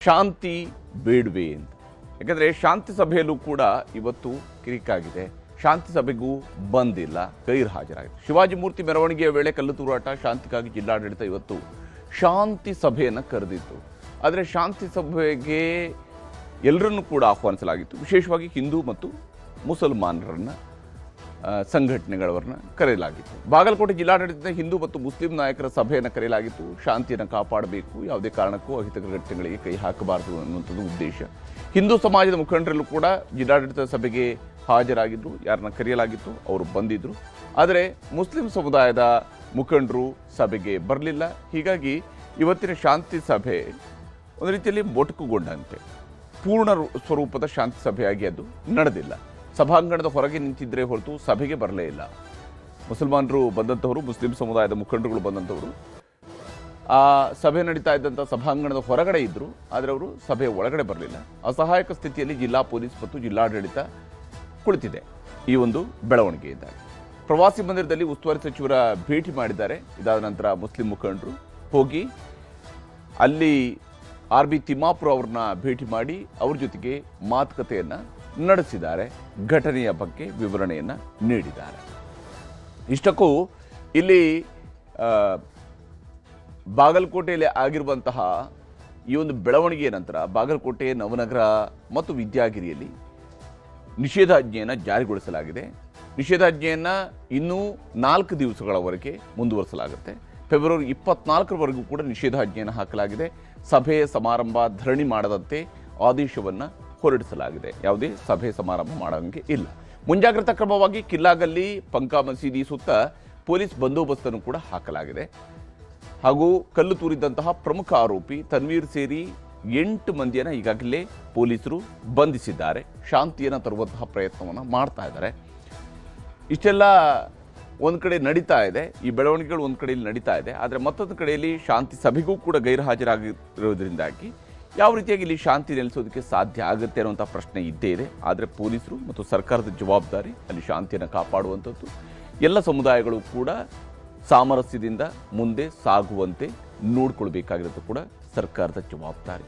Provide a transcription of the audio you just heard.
ಶಾಂತಿ ಬೇಡವೇ ಅಂತ. ಯಾಕಂದರೆ ಶಾಂತಿ ಸಭೆಯಲ್ಲೂ ಕೂಡ ಇವತ್ತು ಕಿರಿಕಾಗಿದೆ. ಶಾಂತಿ ಸಭೆಗೂ ಬಂದಿಲ್ಲ, ಗೈರು ಹಾಜರಾಗಿದೆ. ಶಿವಾಜಿ ಮೂರ್ತಿ ಮೆರವಣಿಗೆಯ ವೇಳೆ ಕಲ್ಲು ತೂರಾಟ ಶಾಂತಿಗಾಗಿ ಜಿಲ್ಲಾಡಳಿತ ಇವತ್ತು ಶಾಂತಿ ಸಭೆಯನ್ನು ಕರೆದಿತ್ತು. ಆದರೆ ಶಾಂತಿ ಸಭೆಗೆ ಎಲ್ಲರನ್ನೂ ಕೂಡ ಆಹ್ವಾನಿಸಲಾಗಿತ್ತು. ವಿಶೇಷವಾಗಿ ಹಿಂದೂ ಮತ್ತು ಮುಸಲ್ಮಾನರನ್ನು ಸಂಘಟನೆಗಳವರನ್ನ ಕರೆಯಲಾಗಿತ್ತು. ಬಾಗಲಕೋಟೆ ಜಿಲ್ಲಾಡಳಿತದ ಹಿಂದೂ ಮತ್ತು ಮುಸ್ಲಿಂ ನಾಯಕರ ಸಭೆಯನ್ನು ಕರೆಯಲಾಗಿತ್ತು. ಶಾಂತಿಯನ್ನು ಕಾಪಾಡಬೇಕು, ಯಾವುದೇ ಕಾರಣಕ್ಕೂ ಅಹಿತಕರ ಘಟನೆಗಳಿಗೆ ಕೈ ಹಾಕಬಾರದು ಅನ್ನುವಂಥದ್ದು ಉದ್ದೇಶ. ಹಿಂದೂ ಸಮಾಜದ ಮುಖಂಡರಲ್ಲೂ ಕೂಡ ಜಿಲ್ಲಾಡಳಿತದ ಸಭೆಗೆ ಹಾಜರಾಗಿದ್ದರು. ಯಾರನ್ನ ಕರೆಯಲಾಗಿತ್ತು ಅವರು ಬಂದಿದ್ದರು. ಆದರೆ ಮುಸ್ಲಿಂ ಸಮುದಾಯದ ಮುಖಂಡರು ಸಭೆಗೆ ಬರಲಿಲ್ಲ. ಹೀಗಾಗಿ ಇವತ್ತಿನ ಶಾಂತಿ ಸಭೆ ಒಂದು ರೀತಿಯಲ್ಲಿ ಮೊಟಕುಗೊಂಡಂತೆ ಪೂರ್ಣ ಸ್ವರೂಪದ ಶಾಂತಿ ಸಭೆಯಾಗಿ ಅದು ನಡೆದಿಲ್ಲ. ಸಭಾಂಗಣದ ಹೊರಗೆ ನಿಂತಿದ್ದರೆ ಹೊರತು ಸಭೆಗೆ ಬರಲೇ ಇಲ್ಲ. ಮುಸಲ್ಮಾನರು ಬಂದಂಥವರು, ಮುಸ್ಲಿಂ ಸಮುದಾಯದ ಮುಖಂಡರುಗಳು ಬಂದಂಥವರು ಆ ಸಭೆ ನಡೀತಾ ಇದ್ದಂಥ ಸಭಾಂಗಣದ ಹೊರಗಡೆ ಇದ್ದರು. ಆದರೆ ಅವರು ಸಭೆಯ ಒಳಗಡೆ ಬರಲಿಲ್ಲ. ಅಸಹಾಯಕ ಸ್ಥಿತಿಯಲ್ಲಿ ಜಿಲ್ಲಾ ಪೊಲೀಸ್ ಮತ್ತು ಜಿಲ್ಲಾಡಳಿತ ಕುಳಿತಿದೆ. ಈ ಒಂದು ಬೆಳವಣಿಗೆಯಿಂದಾಗಿ ಪ್ರವಾಸಿ ಮಂದಿರದಲ್ಲಿ ಉಸ್ತುವಾರಿ ಸಚಿವರ ಭೇಟಿ ಮಾಡಿದ್ದಾರೆ. ಇದಾದ ನಂತರ ಮುಸ್ಲಿಂ ಮುಖಂಡರು ಹೋಗಿ ಅಲ್ಲಿ ಆರ್ ಬಿ ತಿಮ್ಮಾಪುರ ಅವ್ರನ್ನ ಭೇಟಿ ಮಾಡಿ ಅವ್ರ ಜೊತೆಗೆ ಮಾತುಕತೆಯನ್ನು ನಡೆಸಿದ್ದಾರೆ. ಘಟನೆಯ ಬಗ್ಗೆ ವಿವರಣೆಯನ್ನು ನೀಡಿದ್ದಾರೆ. ಇಷ್ಟಕ್ಕೂ ಇಲ್ಲಿ ಬಾಗಲಕೋಟೆಯಲ್ಲಿ ಆಗಿರುವಂತಹ ಈ ಒಂದು ಬೆಳವಣಿಗೆಯ ನಂತರ ಬಾಗಲಕೋಟೆ, ನವನಗರ ಮತ್ತು ವಿದ್ಯಾಗಿರಿಯಲ್ಲಿ ನಿಷೇಧಾಜ್ಞೆಯನ್ನು ಜಾರಿಗೊಳಿಸಲಾಗಿದೆ. ನಿಷೇಧಾಜ್ಞೆಯನ್ನು ಇನ್ನೂ 4 ದಿವಸಗಳವರೆಗೆ ಮುಂದುವರಿಸಲಾಗುತ್ತೆ. ಫೆಬ್ರವರಿ 24ರವರೆಗೂ ಕೂಡ ನಿಷೇಧಾಜ್ಞೆಯನ್ನು ಹಾಕಲಾಗಿದೆ. ಸಭೆ ಸಮಾರಂಭ ಧರಣಿ ಮಾಡದಂತೆ ಆದೇಶವನ್ನು ಹೊರಡಿಸಲಾಗಿದೆ. ಯಾವುದೇ ಸಭೆ ಸಮಾರಂಭ ಮಾಡೋಂಗೆ ಇಲ್ಲ. ಮುಂಜಾಗ್ರತಾ ಕ್ರಮವಾಗಿ ಕಿಲ್ಲಾಗಲ್ಲಿ ಪಂಕಾ ಮಸೀದಿ ಸುತ್ತ ಪೊಲೀಸ್ ಬಂದೋಬಸ್ತನ್ನು ಕೂಡ ಹಾಕಲಾಗಿದೆ. ಹಾಗೂ ಕಲ್ಲು ತೂರಿದಂತಹ ಪ್ರಮುಖ ಆರೋಪಿ ತನ್ವೀರ್ ಸೇರಿ 8 ಮಂದಿಯನ್ನು ಈಗಾಗಲೇ ಪೊಲೀಸರು ಬಂಧಿಸಿದ್ದಾರೆ. ಶಾಂತಿಯನ್ನು ತರುವಂತಹ ಪ್ರಯತ್ನವನ್ನು ಮಾಡ್ತಾ ಇದ್ದಾರೆ. ಇಷ್ಟೆಲ್ಲ ಒಂದು ಕಡೆ ನಡೀತಾ ಇದೆ, ಈ ಬೆಳವಣಿಗೆಗಳು ಒಂದು ಕಡೆಯಲ್ಲಿ ನಡೀತಾ ಇದೆ. ಆದರೆ ಮತ್ತೊಂದು ಕಡೆಯಲ್ಲಿ ಶಾಂತಿ ಸಭೆಗೂ ಕೂಡ ಗೈರು ಹಾಜರಾಗಿರೋದ್ರಿಂದಾಗಿ ಯಾವ ರೀತಿಯಾಗಿ ಇಲ್ಲಿ ಶಾಂತಿ ನೆಲೆಸೋದಕ್ಕೆ ಸಾಧ್ಯ ಆಗುತ್ತೆ ಅನ್ನುವಂಥ ಪ್ರಶ್ನೆ ಇದ್ದೇ ಇದೆ. ಆದರೆ ಪೊಲೀಸರು ಮತ್ತು ಸರ್ಕಾರದ ಜವಾಬ್ದಾರಿ ಅಲ್ಲಿ ಶಾಂತಿಯನ್ನು ಕಾಪಾಡುವಂಥದ್ದು. ಎಲ್ಲ ಸಮುದಾಯಗಳು ಕೂಡ ಸಾಮರಸ್ಯದಿಂದ ಮುಂದೆ ಸಾಗುವಂತೆ ನೋಡಿಕೊಳ್ಬೇಕಾಗಿರೋದು ಕೂಡ ಸರ್ಕಾರದ ಜವಾಬ್ದಾರಿ.